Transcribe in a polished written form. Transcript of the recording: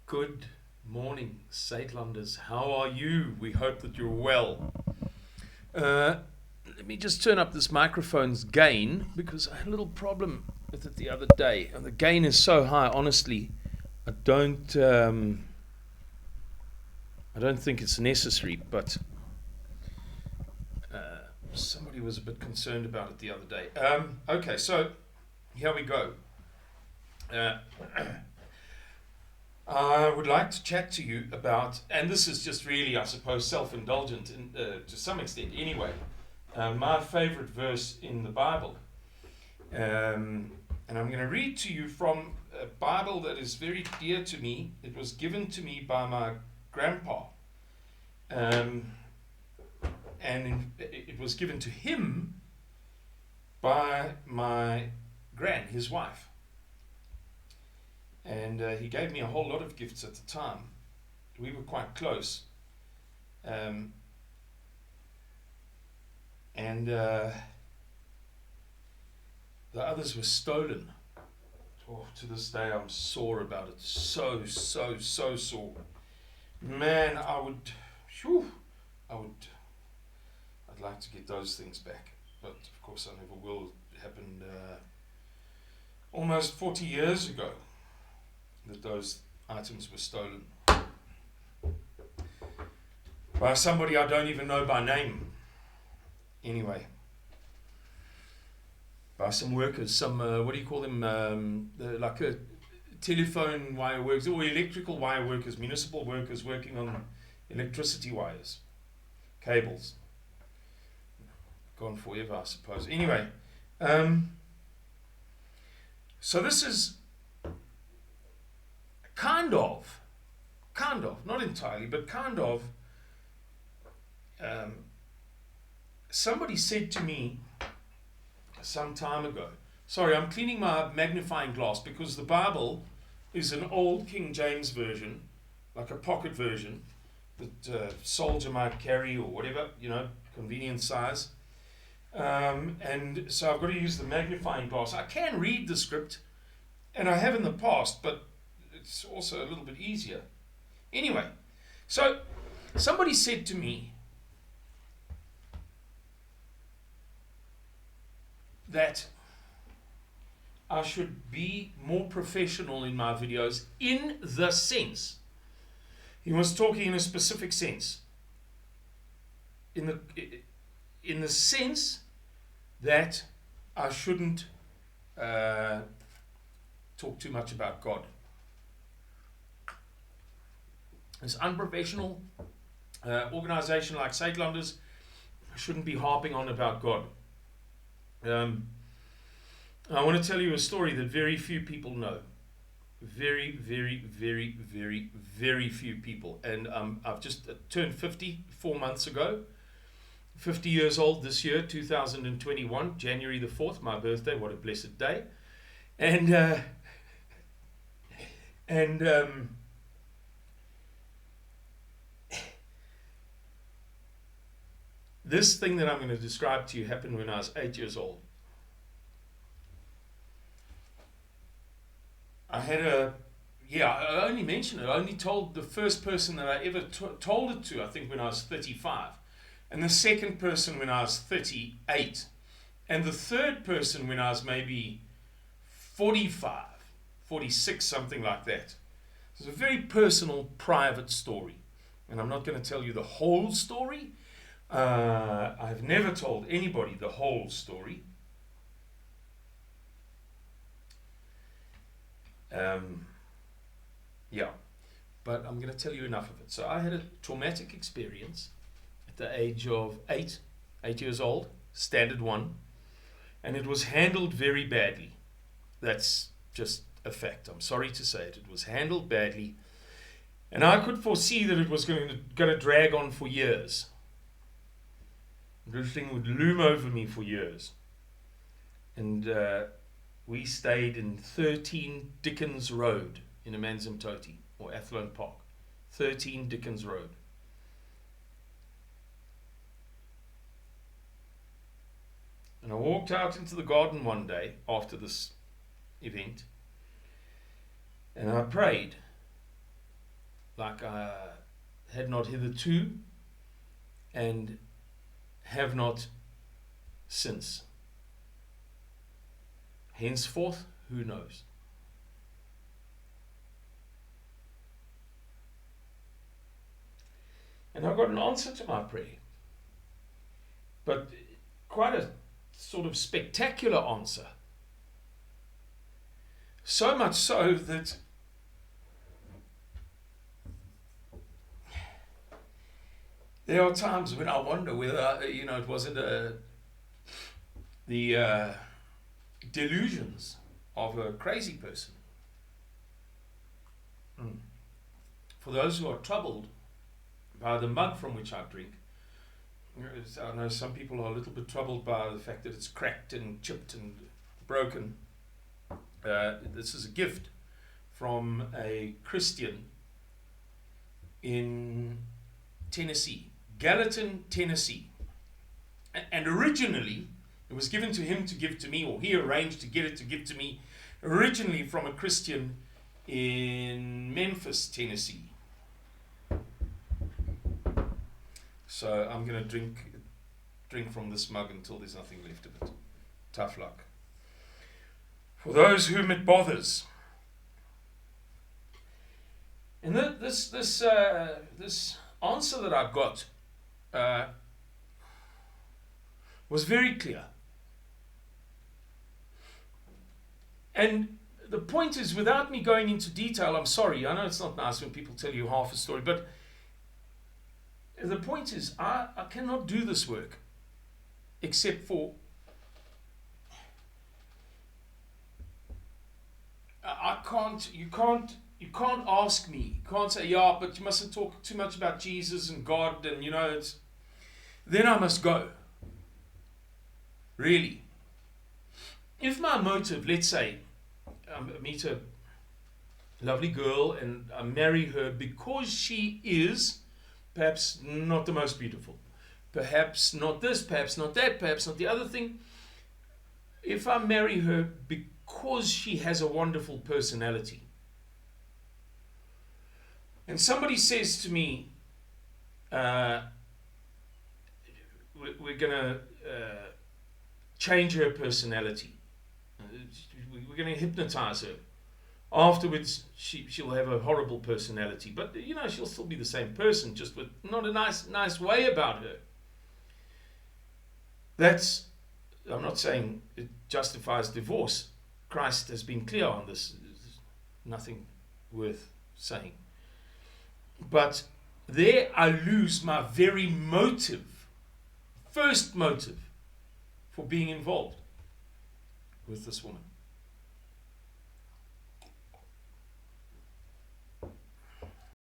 Good morning, Saintlanders. How are you? We hope that you're well. Let me just turn up this microphone's gain because I had a little problem with it the other day. And the gain is so high, honestly, I don't think it's necessary, but somebody was a bit concerned about it the other day. Okay, so here we go. I would like to chat to you about, and this is just really, I suppose, self-indulgent to some extent anyway, my favorite verse in the Bible. And I'm going to read to you from a Bible that is very dear to me. It was given to me by my grandpa. And it was given to him by my gran, his wife. And he gave me a whole lot of gifts at the time. We were quite close. And the others were stolen. Oh, to this day I'm sore about it. So sore. Man, I'd like to get those things back. But of course I never will. It happened almost 40 years ago that those items were stolen by somebody I don't even know by name. Anyway, by some workers, some what do you call them? Like a telephone wire workers or electrical wire workers, municipal workers working on electricity wires, cables. Gone forever, I suppose. Anyway, so this is kind of, not entirely, but kind of, somebody said to me some time ago, sorry, I'm cleaning my magnifying glass because the Bible is an old King James version, like a pocket version that a soldier might carry or whatever, convenient size. And so I've got to use the magnifying glass. I can read the script, and I have in the past, but it's also a little bit easier. Anyway, so somebody said to me that I should be more professional in my videos in the sense. He was talking in a specific sense. In the sense that I shouldn't talk too much about God. This unprofessional organization like Saintlanders shouldn't be harping on about God. I want to tell you a story that very few people know. Very, very, very, very, very few people. And I've just turned 50 4 months ago. 50 years old this year, 2021, January the 4th, my birthday. What a blessed day. And this thing that I'm going to describe to you happened when I was 8 years old. I only mentioned it. I only told the first person that I ever told it to, I think, when I was 35. And the second person when I was 38. And the third person when I was maybe 45, 46, something like that. It's a very personal, private story. And I'm not going to tell you the whole story. I've never told anybody the whole story. But I'm going to tell you enough of it. So I had a traumatic experience at the age of 8 years old, standard 1, and it was handled very badly. That's just a fact. I'm sorry to say it. It was handled badly, and I could foresee that it was going to drag on for years. This thing would loom over me for years. And we stayed in 13 Dickens Road in Amanzimtoti, or Athlone Park. 13 Dickens Road. And I walked out into the garden one day after this event, and I prayed. like I had not hitherto and have not since. Henceforth, who knows? And I got an answer to my prayer. But quite a sort of spectacular answer. So much so that there are times when I wonder whether, it wasn't the delusions of a crazy person. For those who are troubled by the mug from which I drink, I know some people are a little bit troubled by the fact that it's cracked and chipped and broken. This is a gift from a Christian in Tennessee, Gallatin, Tennessee. And originally, it was given to him to give to me, or he arranged to get it to give to me, originally from a Christian in Memphis, Tennessee. So I'm going to drink from this mug until there's nothing left of it. Tough luck. For those whom it bothers. And this answer that I got was very clear. And the point is, without me going into detail, I'm sorry, I know it's not nice when people tell you half a story, but the point is, I cannot do this work except for you can't ask me. You can't say, yeah, but you mustn't talk too much about Jesus and God, and then I must go. Really. If my motive, let's say, I meet a lovely girl and I marry her because she is perhaps not the most beautiful, perhaps not this, perhaps not that, perhaps not the other thing. If I marry her because she has a wonderful personality, and somebody says to me, we're going to change her personality, we're going to hypnotize her. Afterwards, she'll have a horrible personality, but she'll still be the same person, just with not a nice way about her. I'm not saying it justifies divorce. Christ has been clear on this. There's nothing worth saying. But there I lose my very first motive for being involved with this woman.